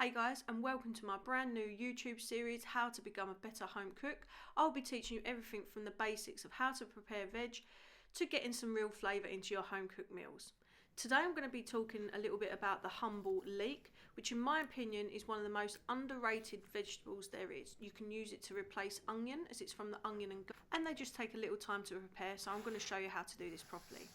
Hey guys, and welcome to my brand new YouTube series, How to Become a Better Home Cook. I'll be teaching you everything from the basics of how to prepare veg to getting some real flavour into your home cooked meals. Today I'm going to be talking a little bit about the humble leek, which in my opinion is one of the most underrated vegetables there is. You can use it to replace onion, as it's from the onion and they just take a little time to prepare, so I'm going to show you how to do this properly.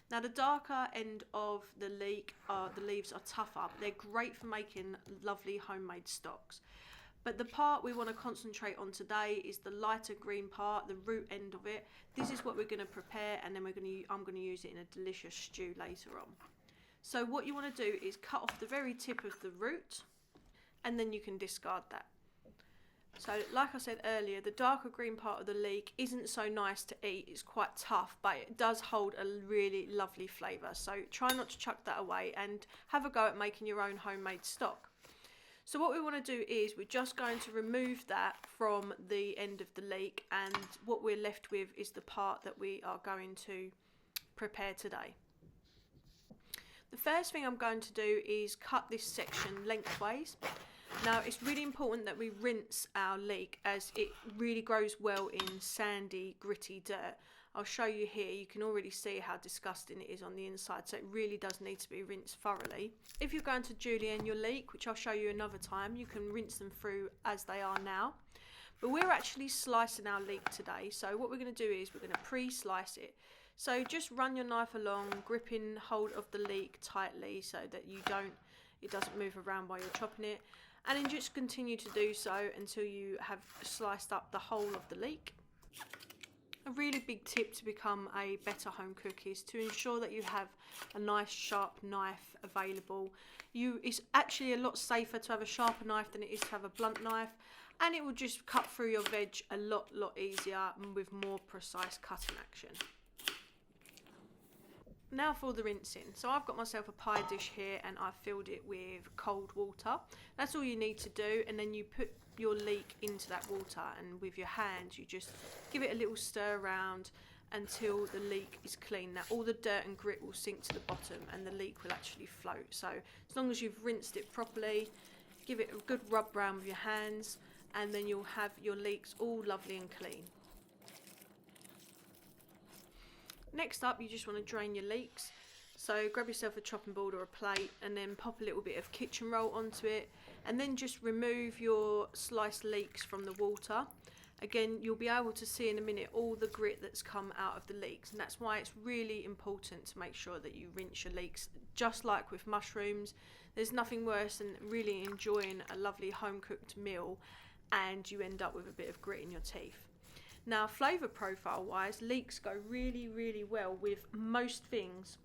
Now the darker end of the leek, the leaves are tougher. They're great for making lovely homemade stocks. But the part we want to concentrate on today is the lighter green part, the root end of it. This is what we're going to prepare, and then I'm going to use it in a delicious stew later on. So what you want to do is cut off the very tip of the root, and then you can discard that. So like I said earlier, the darker green part of the leek isn't so nice to eat. It's quite tough, but it does hold a really lovely flavour. So try not to chuck that away and have a go at making your own homemade stock. So what we want to do is we're just going to remove that from the end of the leek, and what we're left with is the part that we are going to prepare today. The first thing I'm going to do is cut this section lengthways. Now it's really important that we rinse our leek, as it really grows well in sandy, gritty dirt. I'll show you here. You can already see how disgusting it is on the inside, so it really does need to be rinsed thoroughly. If you're going to julienne your leek, which I'll show you another time, you can rinse them through as they are now. But we're actually slicing our leek today, so what we're going to do is we're going to pre-slice it. So just run your knife along, gripping hold of the leek tightly so that it doesn't move around while you're chopping it. And then just continue to do so until you have sliced up the whole of the leek. A really big tip to become a better home cook is to ensure that you have a nice sharp knife available. It's actually a lot safer to have a sharper knife than it is to have a blunt knife, and it will just cut through your veg a lot easier and with more precise cutting action. Now for the rinsing. So I've got myself a pie dish here and I've filled it with cold water. That's all you need to do, and then you put your leek into that water, and with your hands you just give it a little stir around until the leek is clean. Now all the dirt and grit will sink to the bottom and the leek will actually float. So as long as you've rinsed it properly, give it a good rub round with your hands, and then you'll have your leeks all lovely and clean. Next up, you just want to drain your leeks. So grab yourself a chopping board or a plate and then pop a little bit of kitchen roll onto it, and then just remove your sliced leeks from the water. Again, you'll be able to see in a minute all the grit that's come out of the leeks, and that's why it's really important to make sure that you rinse your leeks. Just like with mushrooms, there's nothing worse than really enjoying a lovely home cooked meal and you end up with a bit of grit in your teeth. Now, flavour profile wise, leeks go really well with most things,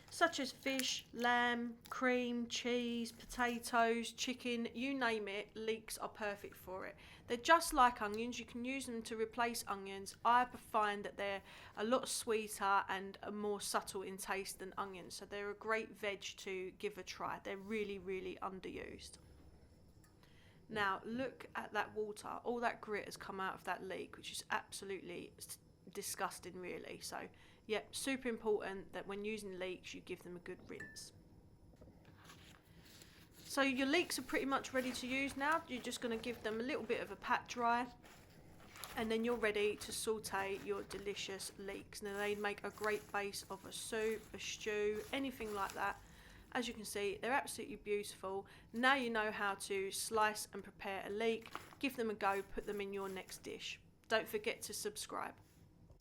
such as fish, lamb, cream, cheese, potatoes, chicken, you name it, leeks are perfect for it. They're just like onions. You can use them to replace onions. I find that they're a lot sweeter and more subtle in taste than onions, so they're a great veg to give a try. They're really underused. Now look at that water, all that grit has come out of that leek, which is absolutely disgusting really. So yeah, super important that when using leeks you give them a good rinse. So your leeks are pretty much ready to use now. You're just going to give them a little bit of a pat dry, and then you're ready to saute your delicious leeks. Now they make a great base of a soup, a stew, anything like that. As you can see, they're absolutely beautiful. Now you know how to slice and prepare a leek. Give them a go, put them in your next dish. Don't forget to subscribe.